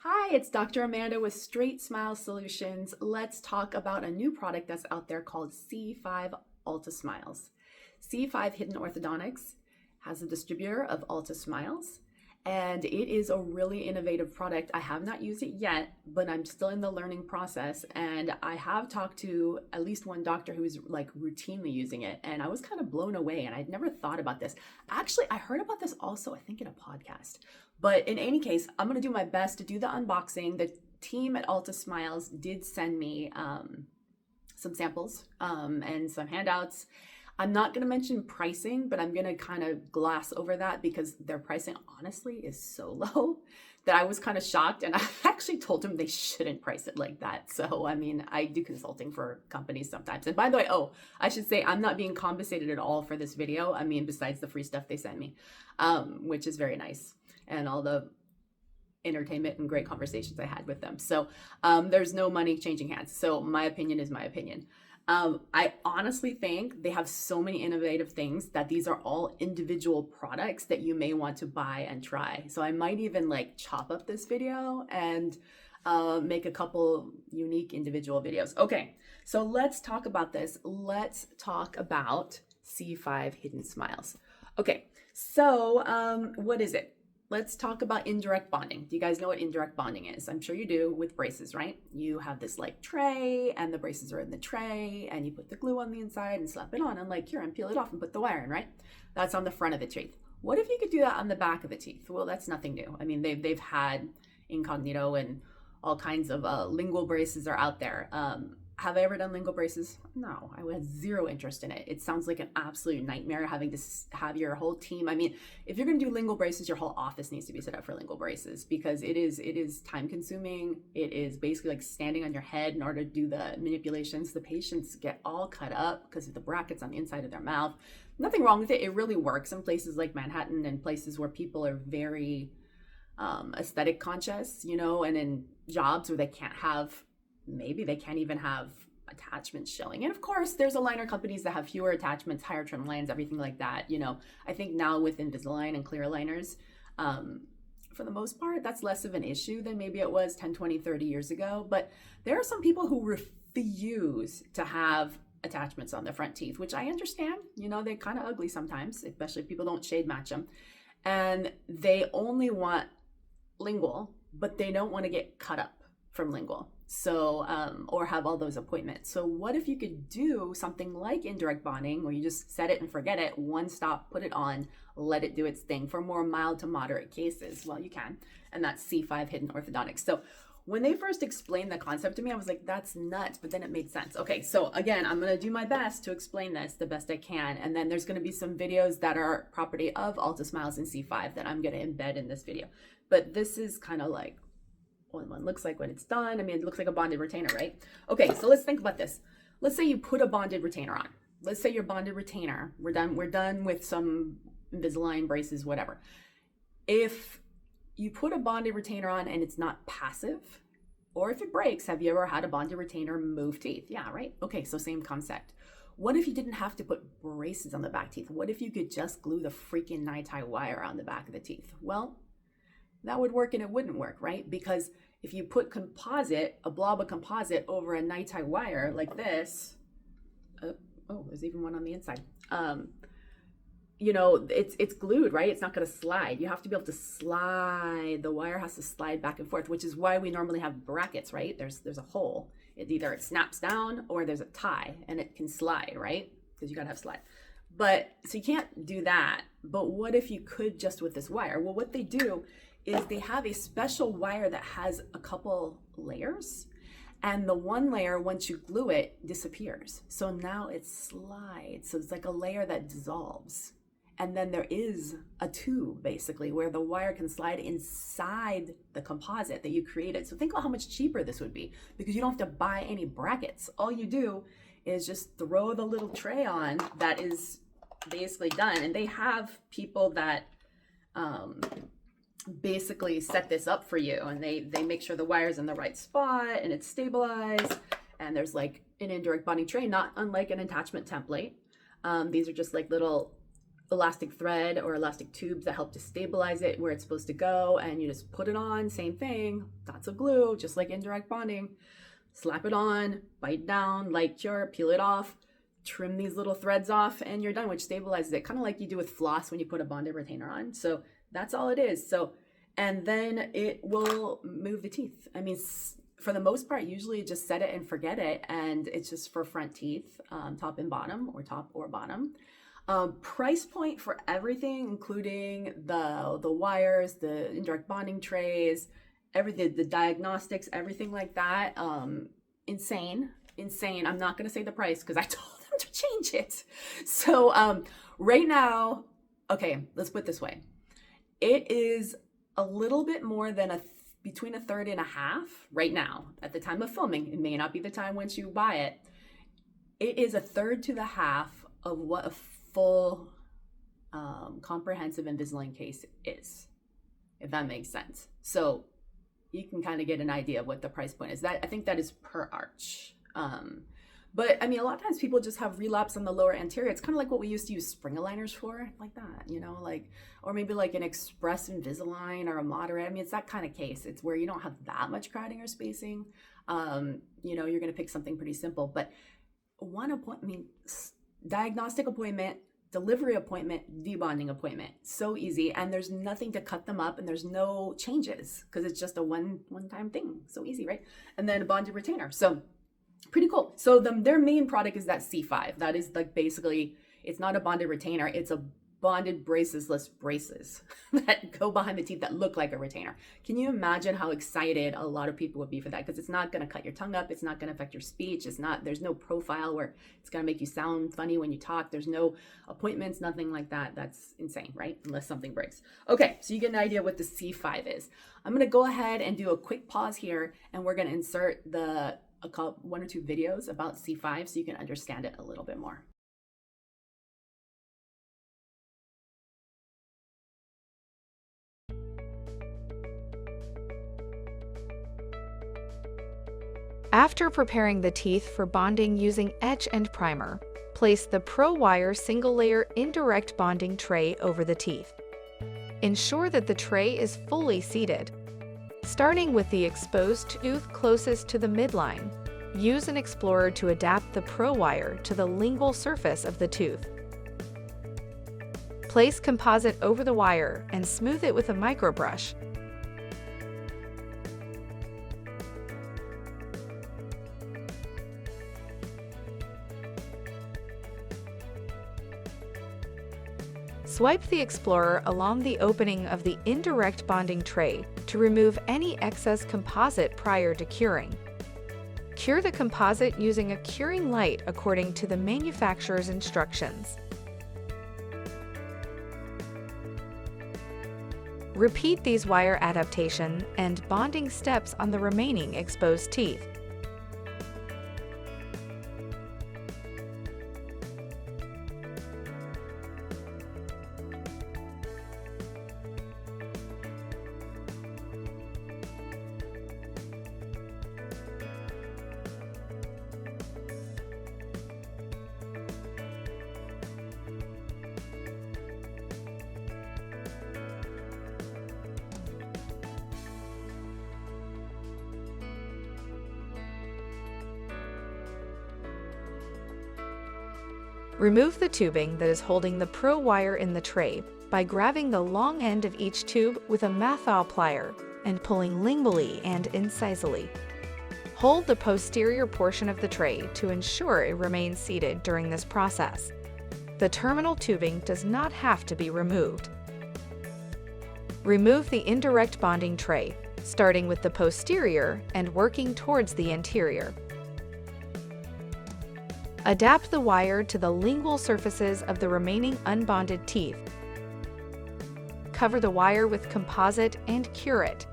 Hi, it's Dr. Amanda with Straightsmile Solutions. Let's talk about a new product that's out there called C5 Ultra Smiles. C5 Hidden Orthodontics has a distributor of Ultra Smiles, and it is a really innovative product. I have not used it yet, but I'm still in the learning process, and I have talked to at least one doctor who's like routinely using it, and I was kind of blown away, and I'd never thought about this. Actually, I heard about this also, I think, in a podcast. But in any case, I'm going to do my best to do the unboxing. The team at Ultra Smiles did send me some samples and some handouts. I'm not going to mention pricing, but I'm going to kind of gloss over that because their pricing honestly is so low that I was kind of shocked. And I actually told them they shouldn't price it like that. So, I mean, I do consulting for companies sometimes. And by the way, I should say I'm not being compensated at all for this video. I mean, besides the free stuff they sent me, which is very nice. And all the entertainment and great conversations I had with them. So there's no money changing hands. So my opinion is my opinion. I honestly think they have so many innovative things that these are all individual products that you may want to buy and try. So I might even like chop up this video and make a couple unique individual videos. Okay, so let's talk about this. Let's talk about C5 Hidden Smiles. Okay, so what is it? Let's talk about indirect bonding. Do you guys know what indirect bonding is? I'm sure you do with braces, right? You have this like tray and the braces are in the tray and you put the glue on the inside and slap it on and like here and peel it off and put the wire in, right? That's on the front of the teeth. What if you could do that on the back of the teeth? Well, that's nothing new. I mean, they've had incognito and all kinds of lingual braces are out there. Have I ever done lingual braces? No, I had zero interest in it. It sounds like an absolute nightmare having to have your whole team. I mean, if you're going to do lingual braces, your whole office needs to be set up for lingual braces because it is time consuming. It is basically like standing on your head in order to do the manipulations. The patients get all cut up because of the brackets on the inside of their mouth. Nothing wrong with it. It really works in places like Manhattan and places where people are very aesthetic conscious, you know, and in jobs where they can't have, maybe they can't even have attachments showing. And of course, there's aligner companies that have fewer attachments, higher trim lines, everything like that. You know, I think now with Invisalign and clear aligners, for the most part, that's less of an issue than maybe it was 10, 20, 30 years ago. But there are some people who refuse to have attachments on their front teeth, which I understand. You know, they're kind of ugly sometimes, especially if people don't shade match them. And they only want lingual, but they don't want to get cut up from lingual. So, or have all those appointments. So what if you could do something like indirect bonding where you just set it and forget it, one stop, put it on, let it do its thing for more mild to moderate cases? Well, you can. And that's C5 Hidden Orthodontics. So when they first explained the concept to me, I was like, that's nuts, but then it made sense. Okay, so again, I'm gonna do my best to explain this the best I can. And then there's gonna be some videos that are property of Ultra Smiles and C5 that I'm gonna embed in this video. But this is kind of like one looks like when it's done. I mean, it looks like a bonded retainer, right? Okay, so let's think about this. Let's say you put a bonded retainer on. Let's say your bonded retainer, we're done with some Invisalign braces, whatever. If you put a bonded retainer on and it's not passive, or if it breaks, have you ever had a bonded retainer move teeth? Yeah, right? Okay, so same concept. What if you didn't have to put braces on the back teeth? What if you could just glue the freaking nine-tie wire on the back of the teeth? Well, that would work and it wouldn't work, right? Because if you put composite, a blob of composite over a nine-tie wire like this, there's even one on the inside. You know, it's glued, right? It's not going to slide. You have to be able to slide. The wire has to slide back and forth, which is why we normally have brackets, right? There's a hole. Either it snaps down or there's a tie and it can slide, right? Because you got to have slide. But so you can't do that. But what if you could just with this wire? Well, what they do is they have a special wire that has a couple layers, and the one layer, once you glue it, disappears. So now it slides. So it's like a layer that dissolves. And then there is a tube basically where the wire can slide inside the composite that you created. So think about how much cheaper this would be because you don't have to buy any brackets. All you do is just throw the little tray on that is basically done. And they have people that basically set this up for you, and they make sure the wire's in the right spot and it's stabilized, and there's like an indirect bonding tray, not unlike an attachment template. These are just like little elastic thread or elastic tubes that help to stabilize it where it's supposed to go, and you just put it on, same thing, dots of glue, just like indirect bonding. Slap it on, bite down, light cure, peel it off, trim these little threads off, and you're done, which stabilizes it, kind of like you do with floss when you put a bonded retainer on. So that's all it is. So, and then it will move the teeth. I mean, for the most part, usually just set it and forget it, and it's just for front teeth, top and bottom, or top or bottom. Price point for everything, including the wires, the indirect bonding trays, everything, the diagnostics, everything like that. Insane. I'm not going to say the price because I told them to change it. So right now, okay, let's put it this way. It is a little bit more than between a third and a half right now at the time of filming. It may not be the time once you buy it. It is a third to the half of what a full comprehensive Invisalign case is, if that makes sense. So you can kind of get an idea of what the price point is. That, I think that is per arch. But I mean, a lot of times people just have relapse on the lower anterior. It's kind of like what we used to use spring aligners for, like that, you know, like, or maybe like an express Invisalign or a moderate. I mean, it's that kind of case. It's where you don't have that much crowding or spacing. You know, you're going to pick something pretty simple, but one appointment, I mean, diagnostic appointment, delivery appointment, debonding appointment. So easy. And there's nothing to cut them up, and there's no changes because it's just a one-time thing. So easy, right? And then a bonded retainer. So pretty cool. So their main product is that C5. That is like basically, it's not a bonded retainer. It's a bonded bracesless braces that go behind the teeth that look like a retainer. Can you imagine how excited a lot of people would be for that? Because it's not going to cut your tongue up. It's not going to affect your speech. There's no profile where it's going to make you sound funny when you talk. There's no appointments, nothing like that. That's insane, right? Unless something breaks. Okay, so you get an idea what the C5 is. I'm going to go ahead and do a quick pause here, and we're going to insert one or two videos about C5 so you can understand it a little bit more. After preparing the teeth for bonding using etch and primer, place the ProWire single-layer indirect bonding tray over the teeth. Ensure that the tray is fully seated. Starting with the exposed tooth closest to the midline, use an explorer to adapt the ProWire to the lingual surface of the tooth. Place composite over the wire and smooth it with a microbrush. Swipe the explorer along the opening of the indirect bonding tray to remove any excess composite prior to curing. Cure the composite using a curing light according to the manufacturer's instructions. Repeat these wire adaptation and bonding steps on the remaining exposed teeth. Remove the tubing that is holding the ProWire in the tray by grabbing the long end of each tube with a mathol plier and pulling lingually and incisally. Hold the posterior portion of the tray to ensure it remains seated during this process. The terminal tubing does not have to be removed. Remove the indirect bonding tray, starting with the posterior and working towards the anterior. Adapt the wire to the lingual surfaces of the remaining unbonded teeth. Cover the wire with composite and cure it.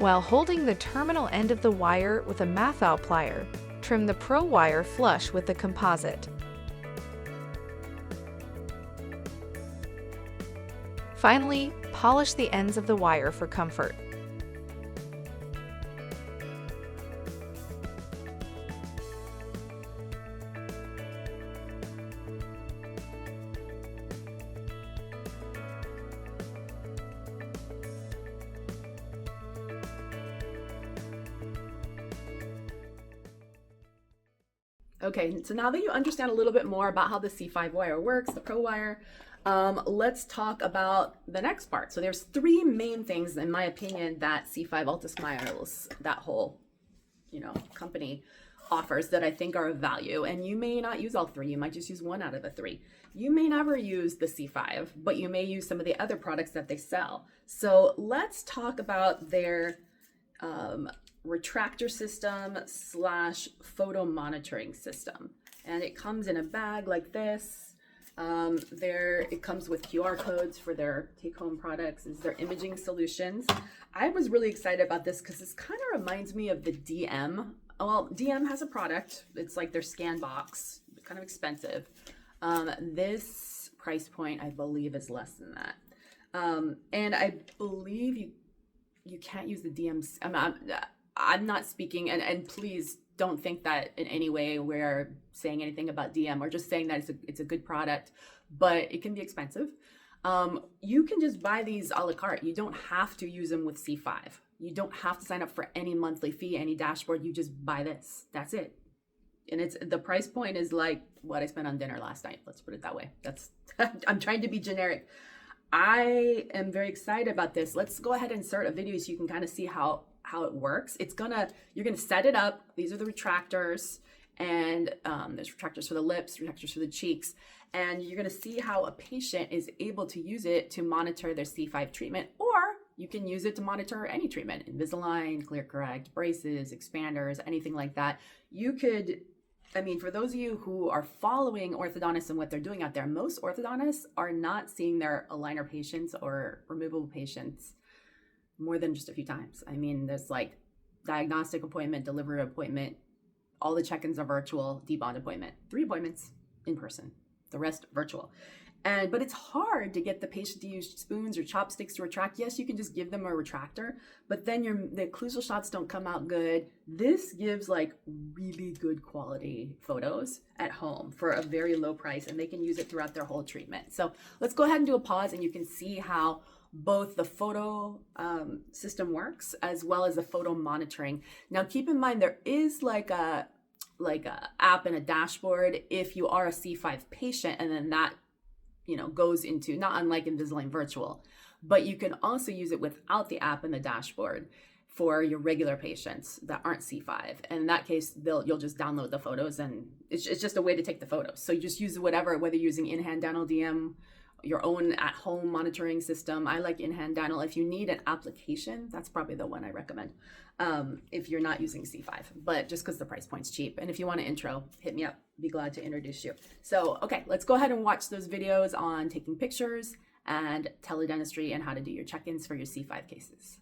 While holding the terminal end of the wire with a mathau plier, trim the pro wire flush with the composite. Finally, polish the ends of the wire for comfort. Okay, so now that you understand a little bit more about how the C5 wire works, the Pro wire, let's talk about the next part. So there's three main things, in my opinion, that C5 Ultrasmiles, that whole, company offers that I think are of value. And you may not use all three. You might just use one out of the three. You may never use the C5, but you may use some of the other products that they sell. So let's talk about their retractor system / photo monitoring system. And it comes in a bag like this. It comes with QR codes for their take-home products. Is their imaging solutions. I was really excited about this because this kind of reminds me of the DM. Well, DM has a product. It's like their scan box, kind of expensive. This price point, I believe, is less than that. And I believe you can't use the DMs. I'm not speaking, and please don't think that in any way we're saying anything about DM. We're just saying that it's a good product, but it can be expensive. You can just buy these a la carte. You don't have to use them with C5. You don't have to sign up for any monthly fee, any dashboard. You just buy this. That's it. And the price point is like what I spent on dinner last night. Let's put it that way. I'm trying to be generic. I am very excited about this. Let's go ahead and insert a video so you can kind of see how it works. You're gonna set it up. These are the retractors, and there's retractors for the lips, retractors for the cheeks, and you're gonna see how a patient is able to use it to monitor their C5 treatment, or you can use it to monitor any treatment, Invisalign, ClearCorrect, braces, expanders, anything like that. For those of you who are following orthodontists and what they're doing out there, most orthodontists are not seeing their aligner patients or removable patients more than just a few times. There's like diagnostic appointment, delivery appointment, all the check-ins are virtual, debond appointment, 3 appointments in person, the rest virtual. But it's hard to get the patient to use spoons or chopsticks to retract. Yes, you can just give them a retractor, but then the occlusal shots don't come out good. This gives like really good quality photos at home for a very low price, and they can use it throughout their whole treatment. So let's go ahead and do a pause, and you can see how both the photo system works as well as the photo monitoring. Now, keep in mind, there is like a app and a dashboard if you are a C5 patient, and then that goes into, not unlike Invisalign Virtual, but you can also use it without the app and the dashboard for your regular patients that aren't C5. And in that case, you'll just download the photos, and it's just a way to take the photos. So you just use whether you're using in-hand dental DM, your own at-home monitoring system. I like in-hand dental. If you need an application, that's probably the one I recommend if you're not using C5, but just because the price point's cheap. And if you want an intro, hit me up. Be glad to introduce you. So, okay, let's go ahead and watch those videos on taking pictures and teledentistry and how to do your check-ins for your C5 cases.